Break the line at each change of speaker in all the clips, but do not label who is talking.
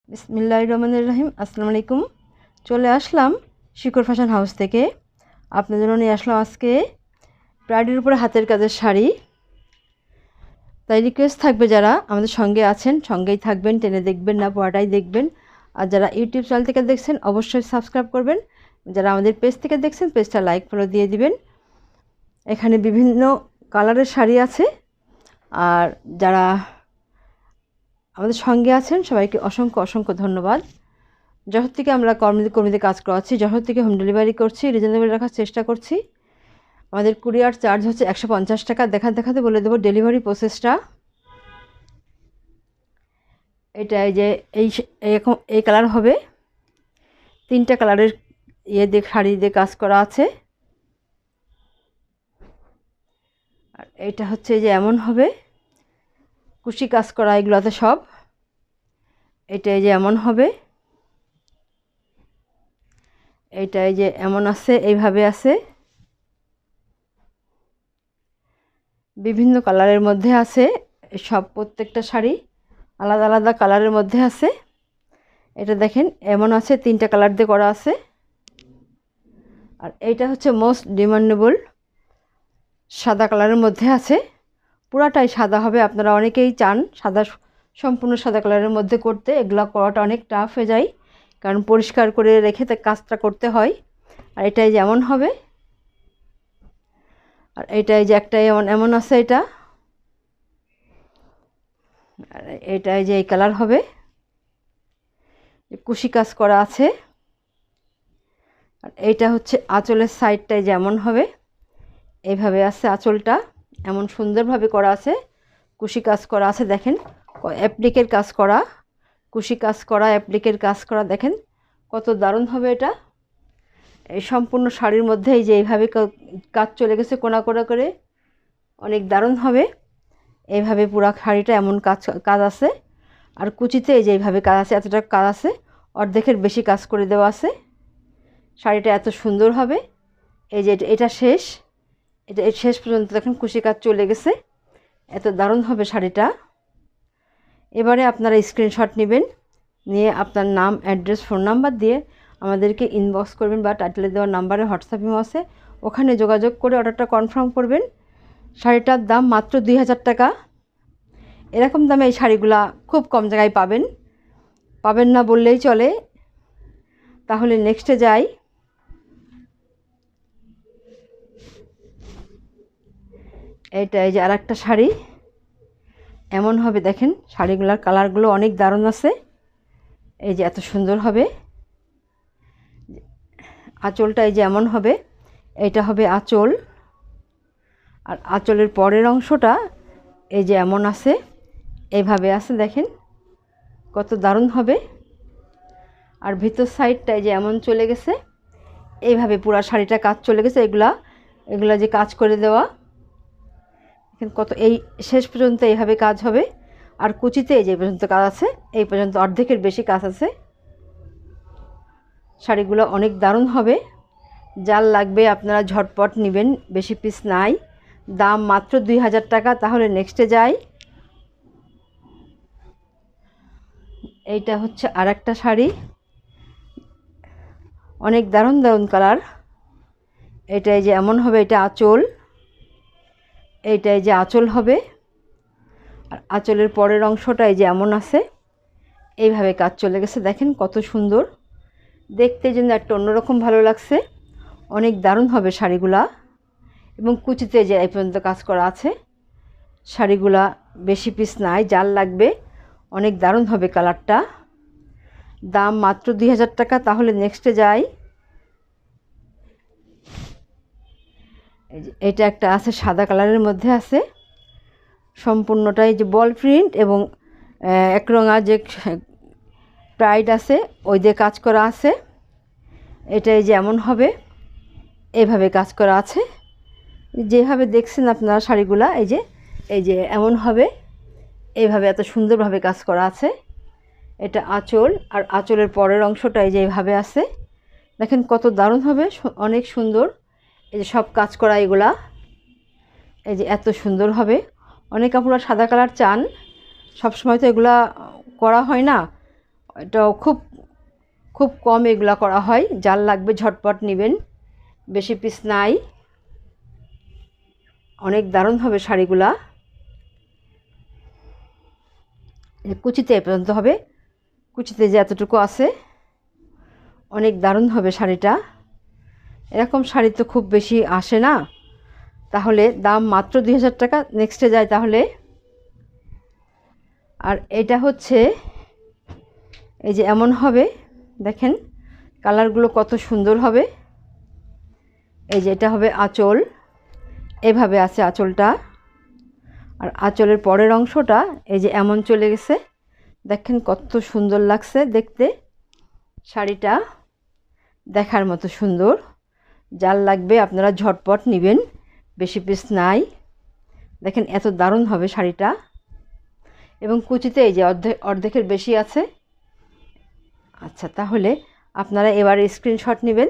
বিসমিল্লাহির রহমানির রহিম। আসসালামু আলাইকুম। চলে আসলাম শিকড় ফ্যাশন হাউস থেকে। আপনাদের জন্য নিয়ে আসলাম আজকে ব্রাইডের উপরে হাতের কাজের শাড়ি। তাই রিকোয়েস্ট থাকবে, যারা আমাদের সঙ্গে আছেন সঙ্গেই থাকবেন, টেনে দেখবেন না, পুরোটাই দেখবেন। আর যারা ইউটিউব চ্যানেল থেকে দেখছেন অবশ্যই সাবস্ক্রাইব করবেন। যারা আমাদের পেজ থেকে দেখছেন পেজটা লাইক ফলো দিয়ে দিবেন। এখানে বিভিন্ন কালারের শাড়ি আছে। আর যারা আমাদের সঙ্গে আছেন সবাইকে অসংখ্য অসংখ্য ধন্যবাদ। যশোর থেকে আমরা কর্মীদের কাজ করাচ্ছি, যশোর থেকে হোম ডেলিভারি করছি, রিজনেবল রাখার চেষ্টা করছি। আমাদের কুরিয়ার চার্জ হচ্ছে 150 টাকা। দেখাতে বলে দেবো ডেলিভারি প্রসেসটা। এটা এই কালার হবে, 3টা কালারের দিয়ে শাড়ি দিয়ে কাজ করা আছে। আর এটা হচ্ছে যে এমন হবে, কুশি কাজ করা এগুলোতে সব। এটা যে এমন হবে, এইটাই যে এমন আছে, এইভাবে আছে, বিভিন্ন কালারের মধ্যে আছে। সব প্রত্যেকটা শাড়ি আলাদা আলাদা কালারের মধ্যে আছে। এটা দেখেন এমন আছে, 3টা কালার দিয়ে করা আছে। আর এইটা হচ্ছে মোস্ট ডিমান্ডেবল, সাদা কালারের মধ্যে আছে। পুরাটাই সাদা হবে, আপনারা অনেকেই চান সাদা, সম্পূর্ণ সাদা কালারের মধ্যে করতে। এগুলো করাটা অনেক টাফ হয়ে যায়, কারণ পরিষ্কার করে রেখে কাজটা করতে হয়। আর এটাই যেমন হবে, আর এটাই যে একটা এমন আছে এটা। আর এটাই যে এই কালার হবে, কুশি কাজ করা আছে। আর এইটা হচ্ছে আঁচলের সাইডটাই যেমন হবে, এইভাবে আছে আঁচলটা, এমন সুন্দরভাবে করা আছে, কুশি কাজ করা আছে। দেখেন অ্যাপ্লিকের কাজ করা, কুশি কাজ করা, অ্যাপ্লিকের কাজ করা, দেখেন কত দারুণ হবে এটা। এই সম্পূর্ণ শাড়ির মধ্যে এই যে এইভাবে কাজ চলে গেছে কোনা কোনা করে, অনেক দারুণ হবে। এইভাবে পুরো শাড়িটা এমন কাজ আছে। আর কুচিতে এই যে এইভাবে কাজ আছে, এতটা কাজ আছে, অর্ধেকের বেশি কাজ করে দেওয়া আছে। শাড়িটা এত সুন্দর হবে। এই যে এটা শেষ, এটা শেষ পর্যন্ত দেখেন কুশি কাজ চলে গেছে, এত দারুণ হবে শাড়িটা। এবারে আপনারা স্ক্রিনশট নেবেন, নিয়ে আপনার নাম, অ্যাড্রেস, ফোন নাম্বার দিয়ে আমাদেরকে ইনবক্স করবেন, বা টাইটেলে দেওয়া নাম্বারে হোয়াটসঅ্যাপ ইমো আছে, ওখানে যোগাযোগ করে অর্ডারটা কনফার্ম করবেন। শাড়িটার দাম মাত্র 2000 টাকা। এরকম দামে এই শাড়িগুলা খুব কম জায়গায় পাবেন না বললেই চলে। তাহলে নেক্সটে যাই। এই যে আর একটা শাড়ি এমন হবে, দেখেন শাড়িগুলার কালারগুলো অনেক দারুণ আছে। এই যে এত সুন্দর হবে আঁচলটা, এই যে এমন হবে, এইটা হবে আঁচল। আর আঁচলের পরের অংশটা এই যে এমন আছে, এইভাবে আছে, দেখেন কত দারুণ হবে। আর ভিতর সাইডটা এই যে এমন চলে গেছে, এইভাবে পুরো শাড়িটা কাজ চলে গেছে। এগুলা যে কাজ করে দেওয়া, কত এই শেষ পর্যন্ত এইভাবে কাজ হবে। আর কুচিতে এই যে পর্যন্ত কাজ আছে, এই পর্যন্ত অর্ধেকের বেশি কাজ আছে। শাড়িগুলো অনেক দারুণ হবে। যার লাগবে আপনারা ঝটপট নেবেন, বেশি পিস নাই, দাম মাত্র 2000 টাকা। তাহলে নেক্সটে যাই। এইটা হচ্ছে আর একটা শাড়ি, অনেক দারুণ দারুণ কালার। এটাই যে এমন হবে, এটা আঁচল, এইটাই যে আঁচল হবে। আর আঁচলের পরের অংশটা এই যে এমন আছে, এইভাবে কাজ চলে গেছে, দেখেন কত সুন্দর দেখতে, যেন একটা অন্যরকম ভালো লাগছে। অনেক দারুণ হবে শাড়িগুলা। এবং কুচিতে যে এই পর্যন্ত কাজ করা আছে। শাড়িগুলা বেশি পিস নাই, যার লাগবে অনেক দারুণ হবে কালারটা। দাম মাত্র 2000 টাকা। তাহলে নেক্সটে যাই। এটা একটা আছে সাদা কালারের মধ্যে আছে, সম্পূর্ণটাই যে বল প্রিন্ট এবং একরঙা যে প্রাইড আছে ওই দিয়ে কাজ করা আছে। এটাই যেমন হবে, এইভাবে কাজ করা আছে, যেভাবে দেখছেন আপনারা শাড়িগুলা, এই যে এমন হবে, এইভাবে এত সুন্দরভাবে কাজ করা আছে। এটা আঁচল, আর আঁচলের পরের অংশটা এই যে এইভাবে আছে, দেখেন কত দারুণ হবে, অনেক সুন্দর। এই যে সব কাজ করা এগুলা, এই যে এত সুন্দর হবে। অনেক আপনারা সাদা কালার চান, সবসময় তো এগুলা করা হয় না, এটাও খুব খুব কম এগুলা করা হয়, যার লাগবে ঝটপট নেবেন, বেশি পিস নাই। অনেক দারুণ হবে শাড়িগুলা। কুচিতে এ পর্যন্ত হবে, কুচিতে যে এতটুকু আছে, অনেক দারুণ হবে শাড়িটা। এরকম শাড়ি তো খুব বেশি আসে না, তাহলে দাম মাত্র 2000 টাকা। নেক্সটে যায় তাহলে। আর এটা হচ্ছে এই যে এমন হবে, দেখেন কালারগুলো কত সুন্দর হবে। এই যে এটা হবে আঁচল, এভাবে আছে আঁচলটা। আর আঁচলের পরের অংশটা এই যে এমন চলে গেছে, দেখেন কত সুন্দর লাগছে দেখতে। শাড়িটা দেখার মতো সুন্দর, যার লাগবে আপনারা ঝটপট নেবেন, বেশি পিস নাই। দেখেন এত দারুণ হবে শাড়িটা। এবং কুচিতে এই যে অর্ধেকের বেশি আছে। আচ্ছা, তাহলে আপনারা এবারে স্ক্রিনশট নেবেন,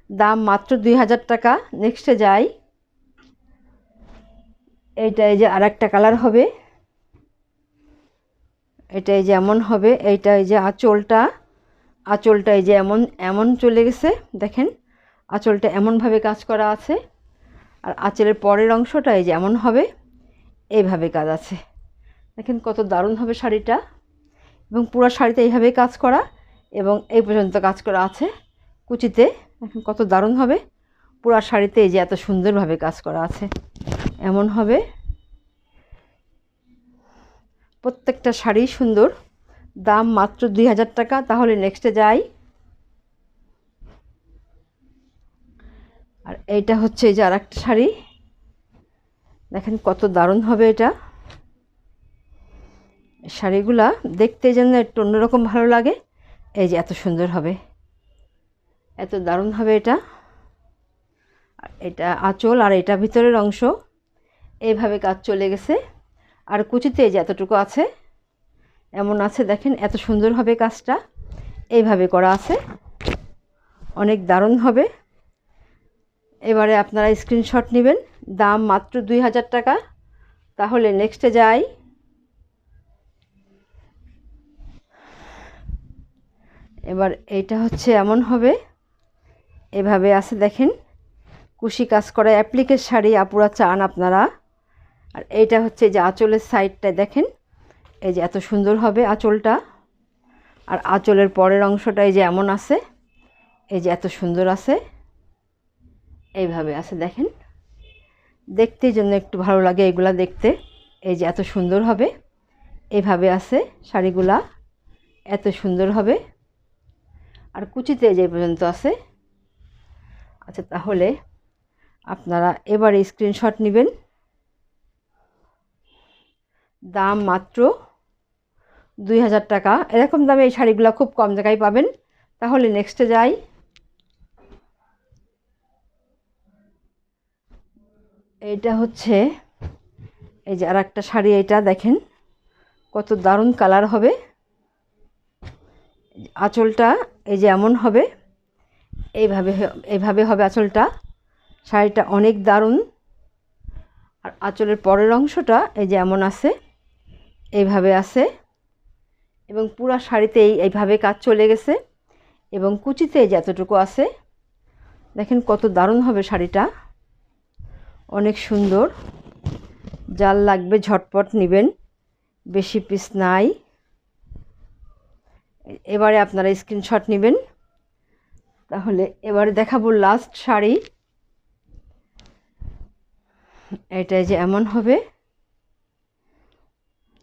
দাম মাত্র 2000 টাকা। নেক্সটে যাই। এইটা এই যে আর একটা কালার হবে, এটা এই যে এমন হবে। এইটা এই যে আঁচলটা, আঁচলটা এই যে এমন এমন চলে গেছে, দেখেন আঁচলটা এমনভাবে কাজ করা আছে। আর আঁচলের পরের অংশটা এই যে এমন হবে, এইভাবে কাজ আছে। দেখেন কত দারুণ হবে শাড়িটা। এবং পুরো শাড়িতে এইভাবেই কাজ করা, এবং এই পর্যন্ত কাজ করা আছে কুচিতে। দেখেন কত দারুণ হবে। পুরো শাড়িতে এই যে এত সুন্দরভাবে কাজ করা আছে, এমন হবে। প্রত্যেকটা শাড়ি সুন্দর, দাম মাত্র 2000 টাকা। তাহলে নেক্সটে যাই। আর এইটা হচ্ছে এই যে আর একটা শাড়ি, দেখেন কত দারুণ হবে এটা। শাড়িগুলা দেখতে যেন একটু অন্যরকম ভালো লাগে। এই যে এত সুন্দর হবে, এত দারুণ হবে এটা। আর এটা আঁচল, আর এটা ভিতরের অংশ, এইভাবে কাজ চলে গেছে। আর কুচিতে এই যে এতটুকু আছে, এমন আছে, দেখেন এত সুন্দর হবে কাজটা, এইভাবে করা আছে, অনেক দারুণ হবে। এবারে আপনারা স্ক্রিনশট নেবেন, দাম মাত্র 2000 টাকা। তাহলে নেক্সটে যাই। এবার এইটা হচ্ছে এমন হবে, এভাবে আছে, দেখেন কুশি কাজ করা অ্যাপ্লিকের শাড়ি আপুরা চান আপনারা। আর এইটা হচ্ছে যে আঁচলের সাইডটা, দেখেন এই যে এত সুন্দর হবে আঁচলটা। আর আঁচলের পরের অংশটা এই যে এমন আছে, এই যে এত সুন্দর আছে, এইভাবে আছে, দেখেন দেখতে জন্য একটু ভালো লাগে এগুলা দেখতে। এই যে এত সুন্দর হবে, এইভাবে আছে শাড়িগুলা, এত সুন্দর হবে। আর কুচিতে যে পর্যন্ত আছে। আচ্ছা, তাহলে আপনারা এবারে স্ক্রিনশট নেবেন, দাম মাত্র 2000 টাকা। এরকম দামে এই শাড়িগুলো খুব কম জায়গায় পাবেন। তাহলে নেক্সটে যাই। এইটা হচ্ছে এই যে আর একটা শাড়ি, এইটা দেখেন কত দারুণ কালার হবে। আঁচলটা এই যে এমন হবে, এইভাবে এইভাবে হবে আঁচলটা। শাড়িটা অনেক দারুণ। আর আঁচলের পরের অংশটা এই যে এমন আছে, এইভাবে আছে। এবং পুরা শাড়িতেই এইভাবে কাজ চলে গেছে। এবং কুচিতে যে এতটুকু আছে, দেখেন কত দারুণ হবে শাড়িটা, অনেক সুন্দর। যার লাগবে ঝটপট নেবেন, বেশি পিস নাই। এবারে আপনারা স্ক্রিনশট নেবেন। তাহলে এবারে দেখাবো লাস্ট শাড়ি। এটা যে এমন হবে,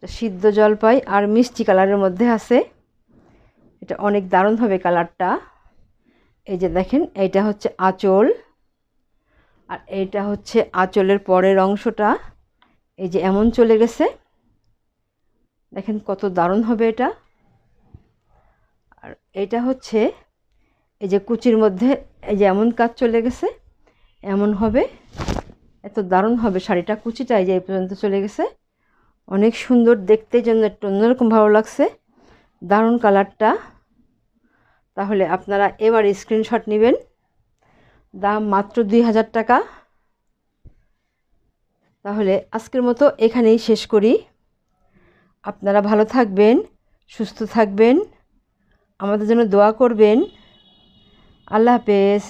সিদ্ধ জলপাই আর মিষ্টি কালারের মধ্যে আছে। এটা অনেক দারুণ হবে কালারটা। এই যে দেখেন, এইটা হচ্ছে আঁচল। আর এইটা হচ্ছে আঁচলের পরের অংশটা, এই যে এমন চলে গেছে, দেখেন কত দারুণ হবে এটা। আর এটা হচ্ছে এই যে কুচির মধ্যে এই যে এমন কাজ চলে গেছে, এমন হবে, এত দারুণ হবে শাড়িটা। কুচিটা এই যে এই পর্যন্ত চলে গেছে, অনেক সুন্দর দেখতে, জন্য একটু অন্যরকম ভালো লাগছে, দারুণ কালারটা। তাহলে আপনারা এবার স্ক্রিনশট নেবেন, দাম মাত্র 2000 টাকা। তাহলে আজকের মতো এখানেই শেষ করি। আপনারা ভালো থাকবেন, সুস্থ থাকবেন। আমাদের জন্য দোয়া করবেন। আল্লাহ হাফেজ।